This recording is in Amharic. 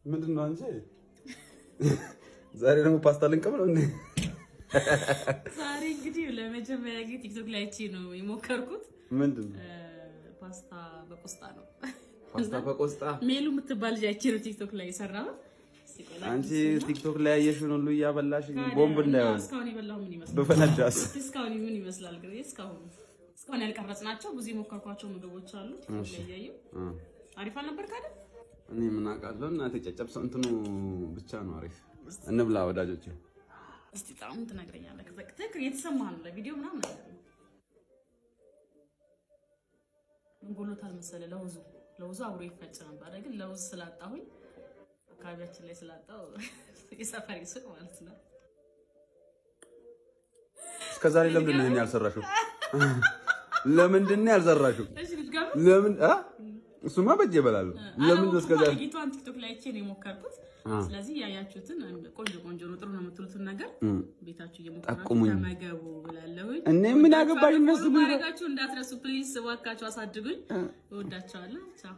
ምንድነው አንቺ? ዛሬ ደግሞ ፓስታ ልንቀም ነው እንዴ? ዛሬ እንግዲህ ለመጀመሪያ ጊዜ ቲክቶክ ላይ ነው የሞከርኩት። ምንድነው? ፓስታ በቆስጣ ነው። ፓስታ በቆስጣ ሜሉ የምትባል ልጅ አይቼ ነው ቲክቶክ ላይ የሰራው። አንቺ ቲክቶክ ላይ ያየሽውን ሁሉ እያበላሽ ቦምብ እንዳይሆን እስካሁን የበላው ምን ይመስላል? በፈነዳስ እስካሁን ምን ይመስላል? ግን እስካሁን ያልቀረጽናቸው ብዙ የሞከርኳቸው ምግቦች አሉ። ለያዩ አሪፍ አልነበር ካለ እኔ ምን አውቃለሁ። እናቴ ጨጨብሰው እንትኑ ብቻ ነው አሪፍ። እንብላ ወዳጆቼ። እስቲ ጣሙን ትነግረኛለህ? ከዘቅተክ የተሰማህ ነው ለቪዲዮ ምናምን ነገር ነው። እንጎሎታል መሰለህ። ለውዙ አብሮ ይፈጭ ነበር፣ ግን ለውዝ ስላጣሁኝ አካባቢያችን ላይ ስላጣው የሰፈር ይስቅ ማለት ነው። እስከዛሬ ለምንድን ነው ይሄን ያልሰራሽው? ለምንድን ነው ያልሰራሽው? ለምን እሱማ በእጄ እበላለሁ። ለምን እስከዛሬ ጌታን ቲክቶክ ላይ ነው የሞከርኩት። ስለዚህ ያያችሁትን ቆንጆ ነው ጥሩ ነው የምትሉትን ነገር ቤታችሁ እየሞከራችሁ ተመገቡ ብላለሁ። እኔ ምን አገባኝ እነሱ ማድረጋችሁ እንዳትረሱ ፕሊዝ። እባካችሁ አሳድጉኝ። እወዳችኋለሁ። ቻው